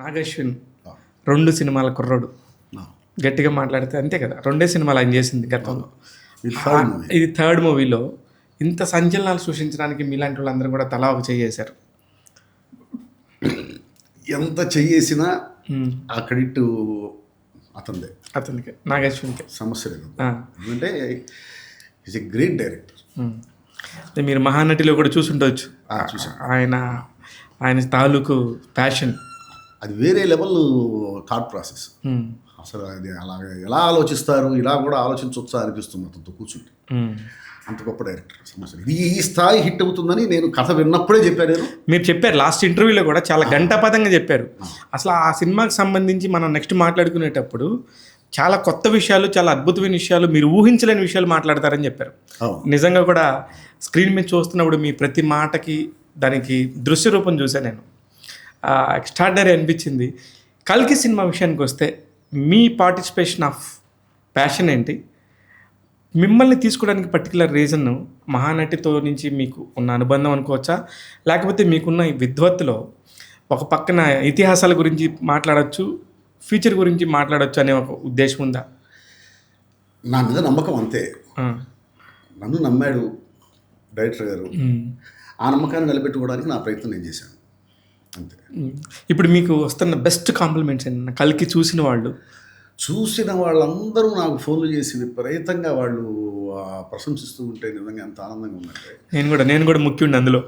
నాగశ్విన్ ఆ, 2 సినిమాల కుర్రోడు. ఆ. గట్టిగా మాట్లాడితే అంతే కదా, 2 సినిమాలు ఆయన చేసింది గతంలో. ఇది థర్డ్ మూవీ. ఇది థర్డ్ మూవీలో ఇంత సంచలనాలు సృష్టించడానికి మీలాంటి వాళ్ళందరూ కూడా తలా ఒక చేశారు. ఎంత చెయ్యేసినా ఆ క్రెడిట్ అతనిదే, అతనికి నాగశ్విన్కి. సమస్య లేదు. ఆ. ఎందుకంటే ఈజ్ ఎ గ్రేట్ డైరెక్టర్. అదే మీరు మహానటిలో కూడా చూసుండవచ్చు. చూసాను. ఆయన తాలూకు ప్యాషన్. అది వేరే లెవెల్ థాట్ ప్రాసెస్. అసలు అది అలాగే ఎలా ఆలోచిస్తారు, ఇలా కూడా ఆలోచించవచ్చా అనిపిస్తుంది అతనితో కూర్చుంటే. అంత గొప్ప డైరెక్టర్. సమస్య లేదు. ఈ స్థాయి హిట్ అవుతుందని నేను కథ విన్నప్పుడే చెప్పాను. నేను మీరు చెప్పారు లాస్ట్ ఇంటర్వ్యూలో కూడా చాలా గంటాపదంగా చెప్పారు. అసలు ఆ సినిమాకి సంబంధించి మనం నెక్స్ట్ మాట్లాడుకునేటప్పుడు చాలా కొత్త విషయాలు, చాలా అద్భుతమైన విషయాలు, మీరు ఊహించలేని విషయాలు మాట్లాడతారని చెప్పారు. నిజంగా కూడా స్క్రీన్ మీద చూస్తున్నప్పుడు మీ ప్రతి మాటకి దానికి దృశ్య రూపం చూసాను నేను. ఎక్స్ట్రాడినరీ అనిపించింది. కల్కి సినిమా విషయానికి వస్తే మీ పార్టిసిపేషన్ ఆఫ్ ప్యాషన్ ఏంటి? మిమ్మల్ని తీసుకోవడానికి పర్టికులర్ రీజన్ మహానటితో నుంచి మీకు ఉన్న అనుబంధం అనుకోవచ్చా, లేకపోతే మీకున్న ఈ విద్వత్తులో ఒక పక్కన ఇతిహాసాల గురించి మాట్లాడచ్చు, ఫ్యూచర్ గురించి మాట్లాడచ్చు అనే ఒక ఉద్దేశం ఉందా? నా మీద నమ్మకం అంతే. నన్ను నమ్మాడు డైరెక్టర్ గారు. ఆ నమ్మకాన్ని నిలబెట్టుకోవడానికి నా ప్రయత్నం నేను చేశాను అంతే. ఇప్పుడు మీకు వస్తున్న బెస్ట్ కాంప్లిమెంట్స్ ఏంటన్నా? కల్కి చూసిన వాళ్ళందరూ నాకు ఫోన్లు చేసి విపరీతంగా వాళ్ళు ప్రశంసిస్తూ ఉంటే నిజంగా ఎంత ఆనందంగా ఉందంటే. నేను కూడా ముఖ్యుండి అందులో.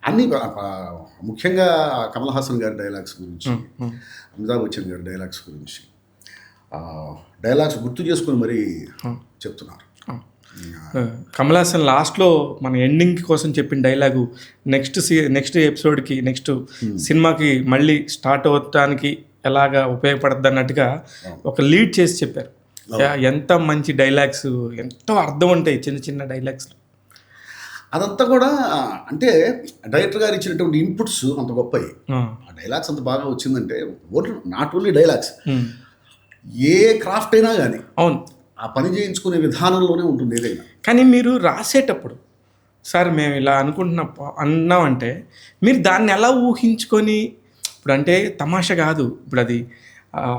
అన్నీ ముఖ్యంగా కమల్ హాసన్ గారి డైలాగ్స్ గురించి, అమితాబ్ బచ్చన్ గారి డైలాగ్స్ గురించి, డైలాగ్స్ గుర్తు చేసుకొని మరీ చెప్తున్నారు. కమల్ హాసన్ లాస్ట్లో మన ఎండింగ్ కోసం చెప్పిన డైలాగు నెక్స్ట్ ఎపిసోడ్కి, నెక్స్ట్ సినిమాకి మళ్ళీ స్టార్ట్ అవడానికి ఎలాగా ఉపయోగపడుతుంది అన్నట్టుగా ఒక లీడ్ చేసి చెప్పారు. ఎంత మంచి డైలాగ్స్, ఎంతో అర్థం ఉంటాయి చిన్న చిన్న డైలాగ్స్. అదంతా కూడా అంటే డైరెక్టర్ గారు ఇచ్చినటువంటి ఇన్పుట్స్ అంత గొప్పవి. ఆ డైలాగ్స్ అంత బాగా వచ్చిందంటే not only dialogues, A craft అయినా కానీ అవును, ఆ పని చేయించుకునే విధానంలోనే ఉంటుంది ఏదైనా. కానీ మీరు రాసేటప్పుడు సార్ మేము ఇలా అన్నామంటే మీరు దాన్ని ఎలా ఊహించుకొని, ఇప్పుడు అంటే తమాషా కాదు, ఇప్పుడు అది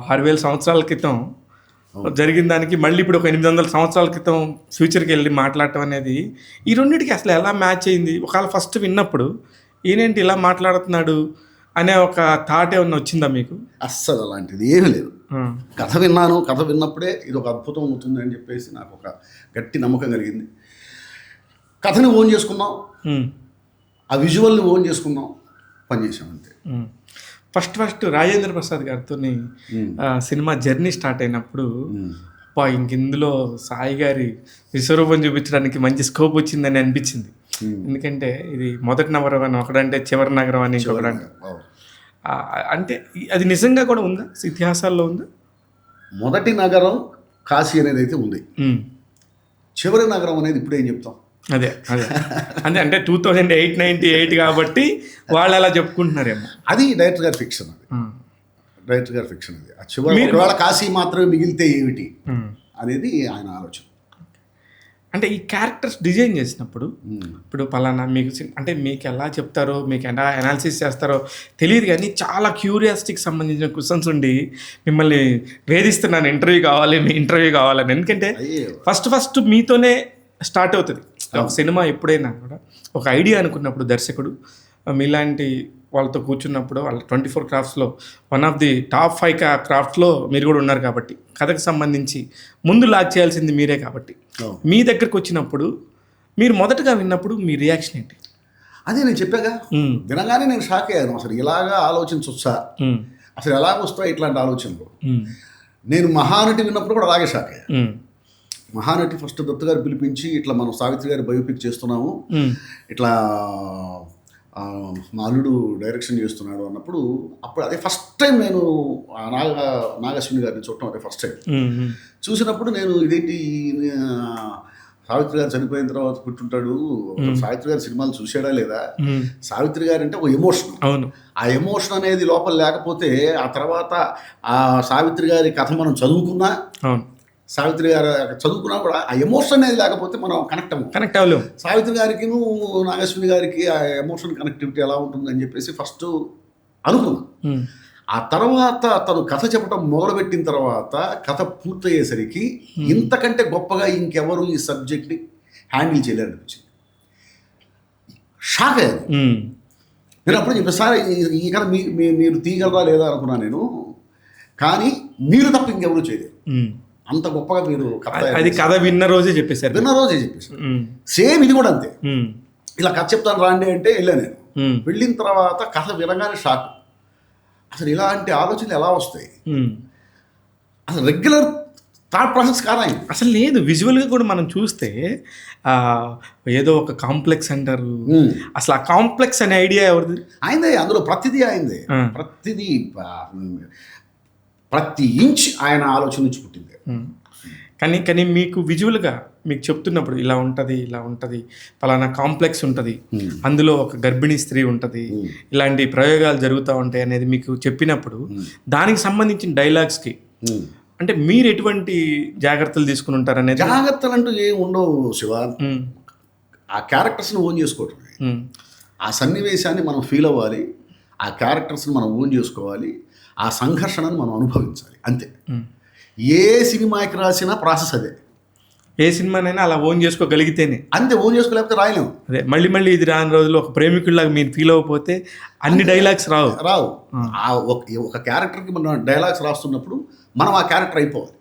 6000 సంవత్సరాల క్రితం జరిగిన దానికి మళ్ళీ ఇప్పుడు ఒక 800 సంవత్సరాల క్రితం ఫ్యూచర్కి వెళ్ళి మాట్లాడటం అనేది ఈ రెండింటికి అసలు ఎలా మ్యాచ్ అయింది? ఒకవేళ ఫస్ట్ విన్నప్పుడు ఈయనేంటి ఇలా మాట్లాడుతున్నాడు అనే ఒక థాట్ ఏమన్నా వచ్చిందా మీకు? అస్సలు అలాంటిది ఏమీ లేదు. కథ విన్నప్పుడే ఇది ఒక అద్భుతం అవుతుంది అని చెప్పేసి నాకు ఒక గట్టి నమ్మకం కలిగింది. కథని ఓన్ చేసుకున్నాం, ఆ విజువల్ని ఓన్ చేసుకున్నాం, పనిచేసాం అంతే. ఫస్ట్ రాజేంద్ర ప్రసాద్ గారితో సినిమా జర్నీ స్టార్ట్ అయినప్పుడు ఇందులో సాయి గారి విశ్వరూపం చూపించడానికి మంచి స్కోప్ వచ్చిందని అనిపించింది. ఎందుకంటే ఇది మొదటి నగరం అని ఒకడంటే చివరి నగరం అని ఇంకొకడంటే, అంటే అది నిజంగా కూడా ఉందా, ఇతిహాసాల్లో ఉందా? మొదటి నగరం కాశీ అనేది అయితే ఉంది, చివరి నగరం అనేది ఇప్పుడు ఏం చెప్తాం. అదే అంటే 2098 కాబట్టి వాళ్ళు అలా చెప్పుకుంటున్నారేమో. అది డైరెక్టర్ గారి ఫిక్షన్. డైరెక్టర్ గారి ఫిక్షన్ అది. ఆ చివరి ఒకవేళ కాశీ మాత్రమే మిగిలితే ఏమిటి అనేది ఆయన ఆలోచన. అంటే ఈ క్యారెక్టర్స్ డిజైన్ చేసినప్పుడు ఇప్పుడు పలానా మీకు అంటే మీకు ఎలా చెప్తారో, మీకు ఎలా అనాలిసిస్ చేస్తారో తెలియదు, కానీ చాలా క్యూరియాసిటీకి సంబంధించిన క్వశ్చన్స్ ఉండి మిమ్మల్ని వేధిస్తున్నాను, ఇంటర్వ్యూ కావాలని. ఎందుకంటే ఫస్ట్ మీతోనే స్టార్ట్ అవుతుంది ఒక సినిమా. ఎప్పుడైనా కూడా ఒక ఐడియా అనుకున్నప్పుడు దర్శకుడు మీలాంటి వాళ్ళతో కూర్చున్నప్పుడు, వాళ్ళ 24 క్రాఫ్ట్స్లో వన్ ఆఫ్ ది టాప్ 5 క్రాఫ్ట్స్లో మీరు కూడా ఉన్నారు కాబట్టి కథకు సంబంధించి ముందు లాక్ చేయాల్సింది మీరే కాబట్టి మీ దగ్గరకు వచ్చినప్పుడు మీరు మొదటగా విన్నప్పుడు మీ రియాక్షన్ ఏంటి? అదే నేను చెప్పాగా, వినగానే నేను షాక్ అయ్యాను. అసలు ఇలాగా ఆలోచించవచ్చా, అసలు ఎలా వస్తాయి ఇట్లాంటి ఆలోచనలు. నేను మహానటి విన్నప్పుడు కూడా అలాగే షాక్ అయ్యాను. మహానటి ఫస్ట్ దత్తు గారు పిలిపించి ఇట్లా మనం సావిత్రి గారి బయోపిక్ చేస్తున్నాము, ఇట్లా మా అల్లుడు డైరెక్షన్ చేస్తున్నాడు అన్నప్పుడు, అప్పుడు అదే ఫస్ట్ టైం నేను నాగశ్విని గారిని చూడటం అదే ఫస్ట్ టైం. చూసినప్పుడు నేను ఇదేంటి సావిత్రి గారు చనిపోయిన తర్వాత పుట్టుంటాడు, సావిత్రి గారి సినిమాలు చూసాడా లేదా, సావిత్రి గారు అంటే ఒక ఎమోషన్. ఆ ఎమోషన్ అనేది లోపల లేకపోతే ఆ తర్వాత ఆ సావిత్రి గారి కథ మనం చదువుకున్నా, సావిత్రి గారు చదువుకున్నా కూడా ఆ ఎమోషన్ అనేది లేకపోతే మనం కనెక్ట్ అవ్వలేము. సావిత్రి గారికి నాగశ్విని గారికి ఆ ఎమోషన్ కనెక్టివిటీ ఎలా ఉంటుంది అని చెప్పేసి ఫస్ట్ అనుకున్నాను. ఉమ్, ఆ తర్వాత తను కథ చెప్పడం మొదలుపెట్టిన తర్వాత కథ పూర్తయ్యేసరికి ఇంతకంటే గొప్పగా ఇంకెవరు ఈ సబ్జెక్ట్ని హ్యాండిల్ చేయలేరు అనిపించింది. షాక్ అయ్యాను ఉమ్, నేను. అప్పుడు చెప్పాను, సార్ ఈ కథ మీరు తీయగలరా లేదా అనుకున్నాను నేను, కానీ మీరు తప్ప ఇంకెవరు చేయలేరు, ఉమ్. అంత గొప్పగా మీరు కథ అది కథ విన్న రోజే చెప్పేశారు. విన్న రోజే చెప్పేసి. ఉమ్, సేమ్ ఇది కూడా అంతే. ఉమ్, ఇలా కథ చెప్తాను రాండి అంటే వెళ్ళాను నేను. ఉమ్, వెళ్ళిన తర్వాత కథ వినగానే షాక్. అసలు ఇలాంటి ఆలోచనలు ఎలా వస్తాయి, ఉమ్. అసలు రెగ్యులర్ థాట్ ప్రాసెస్ కాదా ఇది? అసలు లేదు. విజువల్గా కూడా మనం చూస్తే ఆ, ఏదో ఒక కాంప్లెక్స్ అంటారు. అసలు ఆ కాంప్లెక్స్ అనే ఐడియా ఎవరిది? ఆయనదే, అందులో ప్రతిదీ ఆయనదే. ప్రతిదీ ప్రతి ఇంచ్ ఆయన ఆలోచన నుంచి పుట్టింది. కానీ మీకు విజువల్గా మీకు చెప్తున్నప్పుడు ఇలా ఉంటుంది పలానా కాంప్లెక్స్ ఉంటుంది, అందులో ఒక గర్భిణీ స్త్రీ ఉంటుంది, ఇలాంటి ప్రయోగాలు జరుగుతూ ఉంటాయి అనేది మీకు చెప్పినప్పుడు దానికి సంబంధించిన డైలాగ్స్కి అంటే మీరు ఎటువంటి జాగ్రత్తలు తీసుకుని ఉంటారు అనేది? జాగ్రత్తలు అంటూ ఏం ఉండవు శివ. ఆ క్యారెక్టర్స్ని ఓన్ చేసుకోవటమే. ఆ సన్నివేశాన్ని మనం ఫీల్ అవ్వాలి, ఆ క్యారెక్టర్స్ని మనం ఓన్ చేసుకోవాలి, ఆ సంఘర్షణను మనం అనుభవించాలి, అంతే. ఏ సినిమాకి రాసిన ప్రాసెస్ అదే. ఏ సినిమానైనా అలా ఓన్ చేసుకోగలిగితేనే అంతే. ఓన్ చేసుకోలేకపోతే రాయలేము. అదే మళ్ళీ ఇది రాని రోజుల్లో ఒక ప్రేమికుడిలాగా మీరు ఫీల్ అవ్వకపోతే అన్ని డైలాగ్స్ రావు. ఆ ఒక క్యారెక్టర్కి మనం డైలాగ్స్ రాస్తున్నప్పుడు మనం ఆ క్యారెక్టర్ అయిపోవాలి.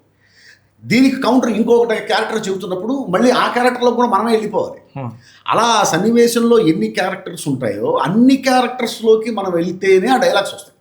దీనికి కౌంటర్ ఇంకొకటి క్యారెక్టర్ చెబుతున్నప్పుడు మళ్ళీ ఆ క్యారెక్టర్లో కూడా మనమే వెళ్ళిపోవాలి. అలా సన్నివేశంలో ఎన్ని క్యారెక్టర్స్ ఉంటాయో అన్ని క్యారెక్టర్స్లోకి మనం వెళ్తేనే ఆ డైలాగ్స్ వస్తాయి.